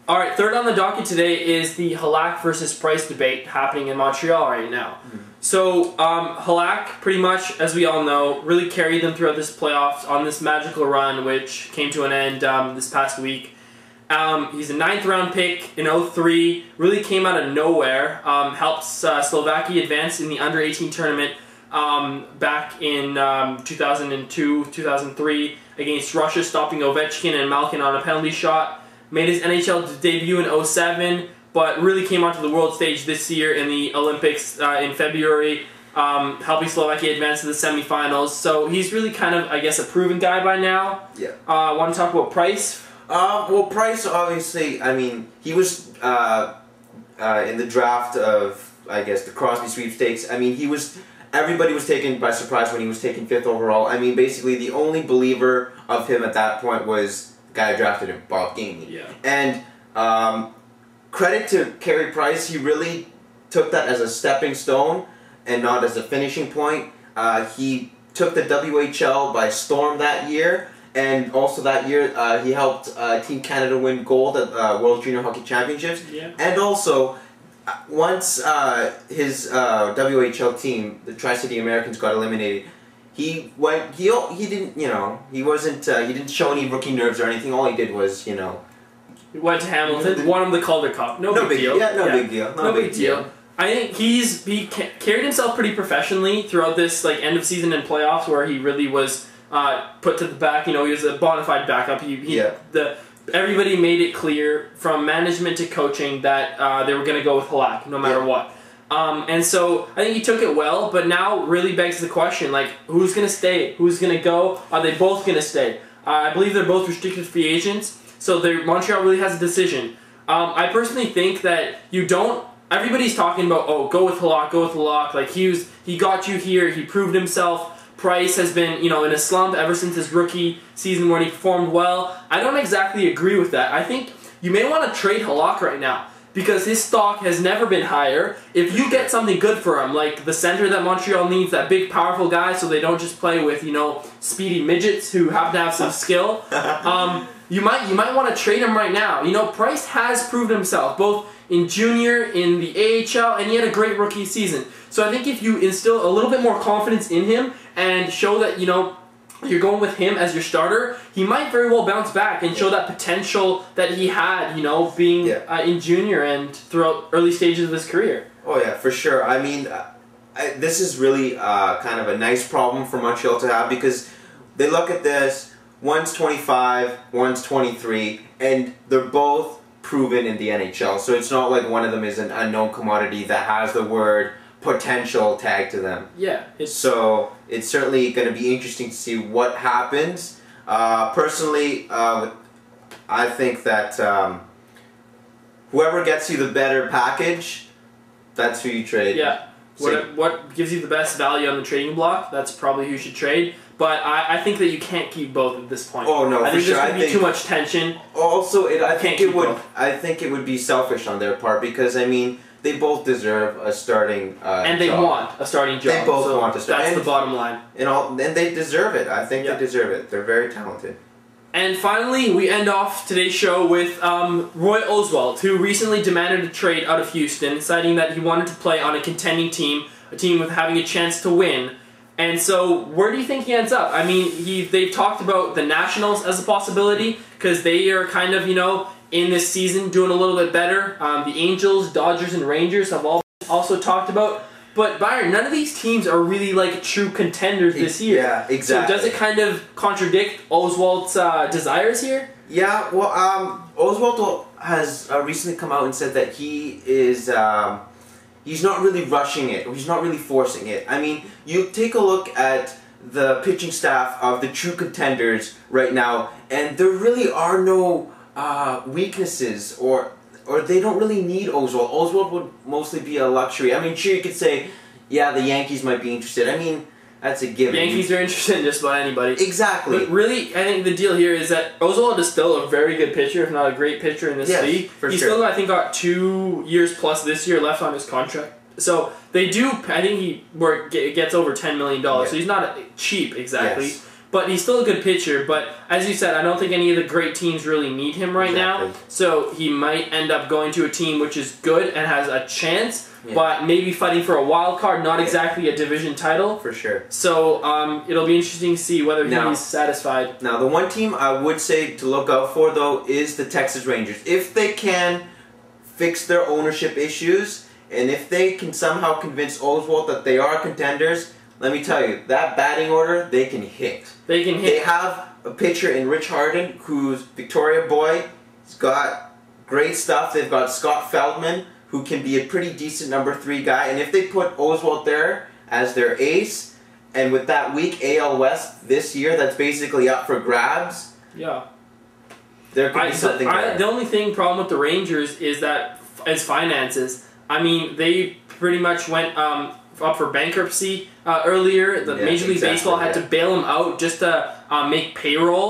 All right, third on the docket today is the Halak versus Price debate happening in Montreal right now. So Halak, pretty much, as we all know, really carried them throughout this playoffs on this magical run, which came to an end this past week. He's a 9th round pick in 03, really came out of nowhere, helped Slovakia advance in the under-18 tournament back in 2002, 2003 against Russia, stopping Ovechkin and Malkin on a penalty shot. Made his NHL debut in 07, but really came onto the world stage this year in the Olympics in February, helping Slovakia advance to the semifinals. So he's really kind of, I guess, a proven guy by now. Yeah. Want to talk about Price? Well, Price, obviously, I mean, he was in the draft of, I guess, the Crosby sweepstakes. I mean, everybody was taken by surprise when he was taken 5th overall. I mean, basically, the only believer of him at that point was the guy who drafted him, Bob Gainey. Yeah. And credit to Carey Price, he really took that as a stepping stone and not as a finishing point. He took the WHL by storm that year. And also that year, he helped Team Canada win gold at World Junior Hockey Championships. Yeah. And also, once his WHL team, the Tri-City Americans, got eliminated, he didn't, he didn't show any rookie nerves or anything. All he did was, He went to Hamilton, won him the Calder Cup. No big deal. Yeah, no big deal. No big deal. I think he carried himself pretty professionally throughout this end of season and playoffs, where he really was put to the back. He was a bona fide backup. Everybody made it clear from management to coaching that they were going to go with Halak no matter what. And so I think he took it well, but now really begs the question, who's going to stay? Who's going to go? Are they both going to stay? I believe they're both restricted free agents, so Montreal really has a decision. I personally think that everybody's talking about, oh, go with Halak, go with Halak. He got you here, he proved himself. Price has been, in a slump ever since his rookie season when he performed well. I don't exactly agree with that. I think you may want to trade Halak right now because his stock has never been higher. If you get something good for him, like the center that Montreal needs, that big, powerful guy, so they don't just play with, speedy midgets who happen to have some skill, you might want to trade him right now. Price has proved himself, both in junior, in the AHL, and he had a great rookie season. So I think if you instill a little bit more confidence in him and show that, you're going with him as your starter, he might very well bounce back and show that potential that he had, being in junior and throughout early stages of his career. Oh yeah, for sure. I mean, this is really kind of a nice problem for Montreal to have because they look at this, one's 25, one's 23, and they're both proven in the NHL. So it's not like one of them is an unknown commodity that has the word potential tagged to them. Yeah. So it's certainly going to be interesting to see what happens. Personally, I think that whoever gets you the better package, that's who you trade. Yeah. What gives you the best value on the trading block, that's probably who you should trade. But I think that you can't keep both at this point. Oh no, I think for sure. there's going to be too much tension. Also, I think it would be selfish on their part because I mean they both deserve a starting and they job. Want a starting job. They both want to start. That's the bottom line. And they deserve it. I think they deserve it. They're very talented. And finally, we end off today's show with Roy Oswalt, who recently demanded a trade out of Houston, citing that he wanted to play on a contending team, a team with having a chance to win. And so, where do you think he ends up? I mean, they've talked about the Nationals as a possibility, because they are kind of, in this season doing a little bit better. The Angels, Dodgers, and Rangers have all also talked about. But Byron, none of these teams are really true contenders this year. Yeah, exactly. So does it kind of contradict Oswalt's desires here? Yeah, well, Oswalt has recently come out and said that he is... he's not really rushing it, or he's not really forcing it. I mean, you take a look at the pitching staff of the true contenders right now, and there really are no weaknesses, or they don't really need Oswalt. Oswalt would mostly be a luxury. I mean, sure, you could say, yeah, the Yankees might be interested. I mean, that's a given. Yankees are interested in just about anybody. Exactly. But really, I think the deal here is that Oswalt is still a very good pitcher, if not a great pitcher in this league. He's still, I think, got 2 years plus this year left on his contract. So they do, I think he gets over $10 million, so he's not cheap exactly. Yes. but he's still a good pitcher. But as you said, I don't think any of the great teams really need him right now. So he might end up going to a team which is good and has a chance, but maybe fighting for a wild card, not exactly a division title. For sure. So it'll be interesting to see whether he's satisfied. Now, the one team I would say to look out for, though, is the Texas Rangers. If they can fix their ownership issues, and if they can somehow convince Oswalt that they are contenders, let me tell you, that batting order, they can hit. They can hit. They have a pitcher in Rich Harden, who's Victoria boy. He's got great stuff. They've got Scott Feldman, who can be a pretty decent number 3 guy. And if they put Oswalt there as their ace, and with that weak AL West this year that's basically up for grabs, there could be something there. The only problem with the Rangers is that finances. I mean, they pretty much went up for bankruptcy earlier. The Major League Baseball had to bail them out just to make payroll.